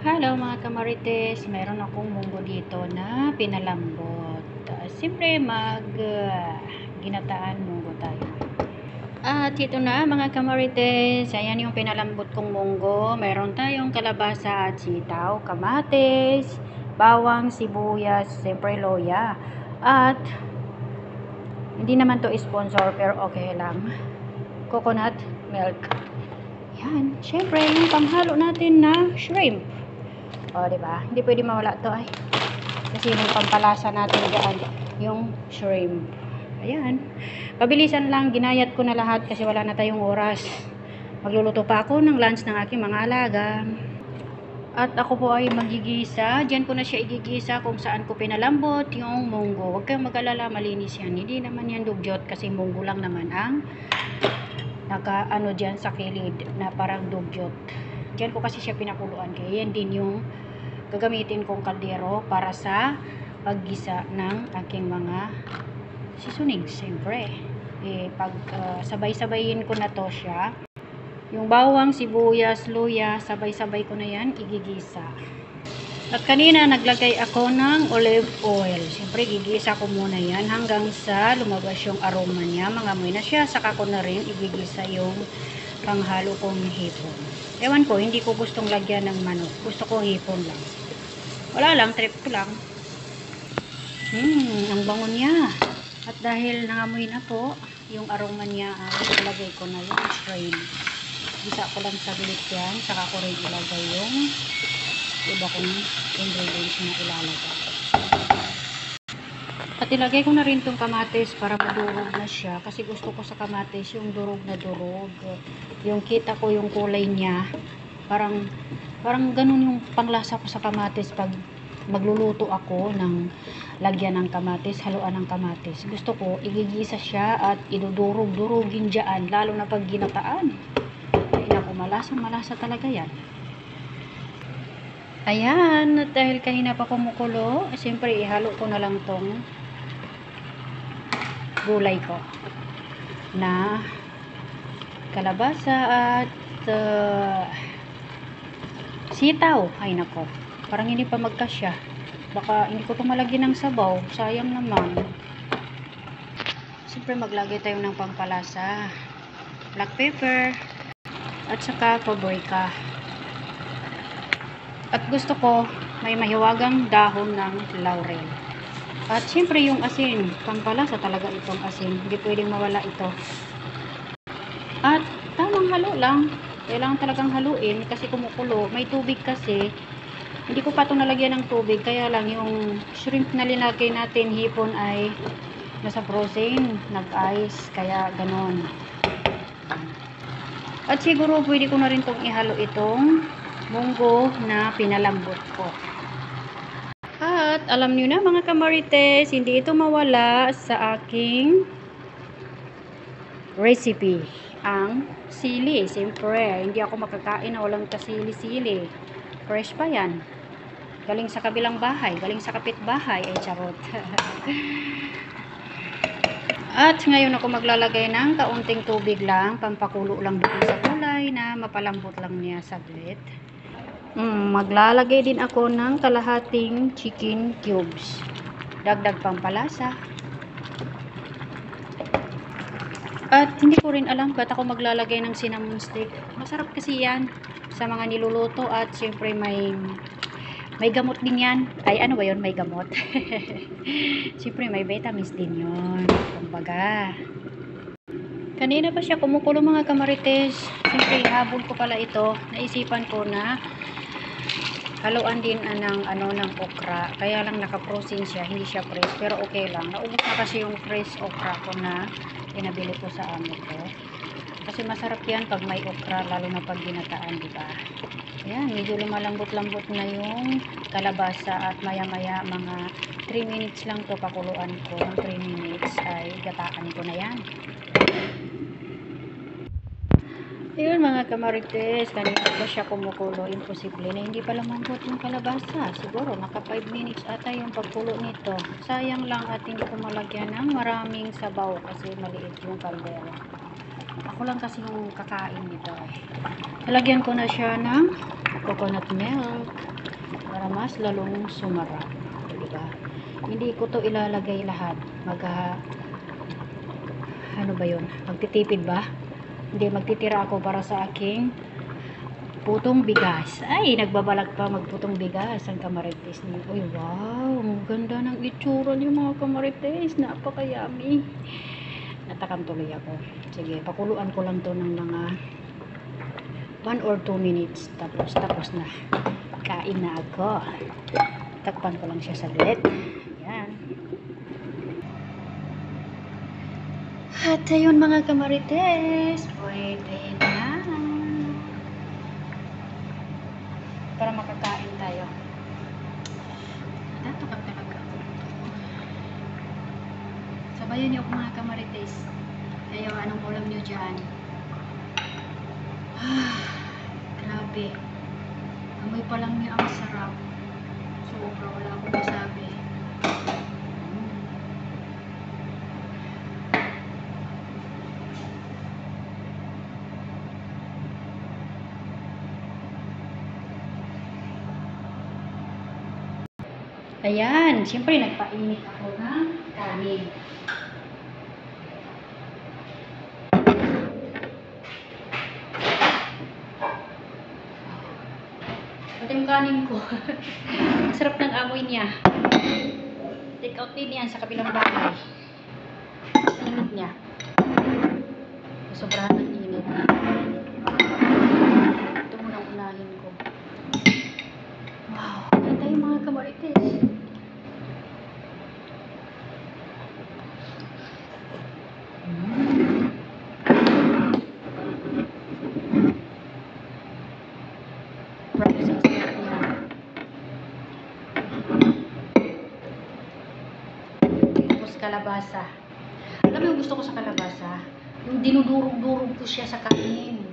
Hello mga kamarites, meron akong munggo dito na pinalambot. Siyempre ginataan munggo tayo. At ito na mga kamarites, ayan yung pinalambot kong munggo. Meron tayong kalabasa at sitaw, kamatis, bawang, sibuyas, siyempre loya. At hindi naman to sponsor pero okay lang. Coconut milk. Yan, siyempre yung panghalo natin na shrimp. O, diba? Hindi pwede mawala to ay. Kasi yung pampalasa natin dyan, yung shrimp. Ayan. Pabilisan lang, ginayat ko na lahat kasi wala na tayong oras. Magluluto pa ako ng lunch ng aking mga alaga. At ako po ay magigisa. Diyan ko na siya igigisa kung saan ko pinalambot yung munggo. Huwag kayong mag-alala, malinis yan. Hindi naman yan dugyot kasi munggo lang naman ang naka-ano dyan sa kilid na parang dugyot. Diyan ko kasi siya pinakuluan. Kaya yan din yung gagamitin kong kaldero para sa paggisa ng aking mga seasoning. Siyempre, pag sabay-sabayin ko na to siya, yung bawang, sibuyas, luya, sabay-sabay ko na yan igigisa. At kanina naglagay ako ng olive oil. Siyempre, gigisa ko muna yan hanggang sa lumabas yung aroma niya. Mangamoy na siya, saka ko na rin igigisa yung panghalo kong hipon. Ewan ko, hindi ko gustong lagyan ng manok. Gusto ko hipon lang. Wala lang, trip ko lang. Ang bango niya. At dahil nangamoy na po, yung aroma niya ay ilagay ko na yung shrimp. Gisa ko lang saglit yan, saka ko rin ilagay yung iba kong ingredients na ilalagay. At ilagay ko na rin tong kamatis para madurog na siya. Kasi gusto ko sa kamatis yung durog na durog. Yung kita ko yung kulay niya. Parang ganun yung panglasa ko sa kamatis pag magluluto ako ng lagyan ng kamatis, haluan ng kamatis. Gusto ko, igigisa siya at idudurog-durugin dyan. Lalo na pag ginataan. Ay naku, malasa talaga yan. Ayan, at dahil kanina pa kumukulo, siyempre ihalo ko na lang tong gulay ko na kalabasa at sitaw. Ay nako, parang hindi pa magkasya. Baka hindi ko pa malagyan ng sabaw, sayang naman. Siyempre maglagay tayo ng pampalasa, black pepper at saka paprika. At gusto ko may mahiwagang dahon ng laurel. At siyempre yung asin, pampalasa talaga itong asin, hindi pwedeng mawala ito. At tamang halo lang, kailangan talagang haluin kasi kumukulo, may tubig kasi. Hindi ko pa ito nalagyan ng tubig, kaya lang yung shrimp na linagay natin hipon ay nasa frozen, nag-ice, kaya ganon. At siguro pwede ko na rin itong ihalo itong munggo na pinalambot ko. At alam niyo na mga kamarites, hindi ito mawala sa aking recipe. Ang sili, siyempre, hindi ako makakain na walang kasili-sili. Fresh pa yan. Galing sa kabilang bahay, galing sa kapitbahay, ay charot. At ngayon ako maglalagay ng kaunting tubig lang, pampakulo lang doon sa kulay na mapalambot lang niya saglit. Maglalagay din ako ng kalahating chicken cubes. Dagdag pampalasa. At hindi ko rin alam ba't ako maglalagay ng cinnamon stick. Masarap kasi yan sa mga niluluto at syempre may gamot din yan. Ay ano ba yun? May gamot. Syempre may vitamins din yun. Kumbaga. Kanina pa siya kumukulo mga kamarites. Syempre habol ko pala ito. Naisipan ko na haluan din ng okra. Kaya lang naka-frozen siya, hindi siya fresh, pero okay lang. Naubos na kasi yung fresh okra ko na pinabili ko sa amo ko. Kasi masarap yan pag may okra, lalo na pag ginataan, diba? Ayan, medyo lumalambot-lambot na yung kalabasa at maya-maya mga 3 minutes lang to pakuluan ko. Ng 3 minutes ay gataan ko na yan. Ayun mga kamarites, kanina pa siya kumukulo, imposible na hindi pa lumambot yung kalabasa. Siguro naka 5 minutes ata yung pagkulo nito. Sayang lang at hindi ko malagyan ng maraming sabaw kasi maliit yung kaldero. Ako lang kasi yung kakain nito. Nalagyan ko na siya ng coconut milk. para mas lalong sumarap. Diba? Hindi ko to ilalagay lahat. Ano ba yun? Magtitipid ba? Hindi, magtitira ako para sa aking putong bigas. Ay, nagbabalak pa magputong bigas ang kamarites niyo. Uy, wow! Ang ganda ng itsura niyo mga kamarites. Napaka-yummy. Natakam tuloy ako. Sige, pakuluan ko lang to ng mga 1 or 2 minutes. Tapos na. Kain na ako. Takpan ko lang siya saglit. Yan. At ayun mga kamarites. Pwede na. Para makakain tayo. Natakam talaga ako. Sabayan niyo ako mga kamarites. Ayaw, anong ulam niyo dyan? Grabe. Amoy pa lang niya ang sarap. Sobra, wala akong masabi. Ayan, siyempre nagpainit ako ng kanin. Ito yung kanin ko. Sarap ng amoy niya. Take out din yan sa kabilang bahay. Init niya. Sobrahan ng init. Ito muna ang unahin ko. Wow, yan tayo mga kamarites. Tapos kalabasa. Alam mo yung gusto ko sa kalabasa? Yung dinudurog-durog ko siya sa kanin.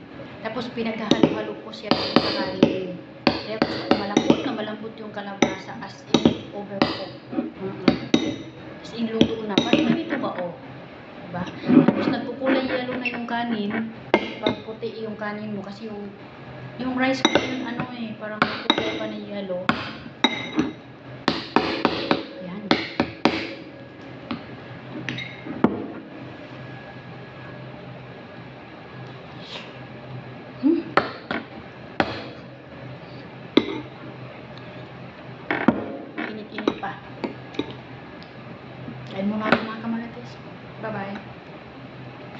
Tapos pinaghahalo-halo ko siya sa kanin. Kaya gusto ko malambot yung kalabasa as in overcook. As in luto na. Parang ganito ba o? Diba? Tapos nagpukulay yellow na yung kanin. Pag puti yung kanin mo kasi yung rice ko yun parang nagpukulay pa na yellow. Yan. Init-init pa. Kain muna ako mga kamalatis. Bye-bye.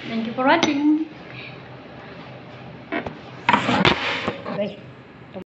Thank you for watching.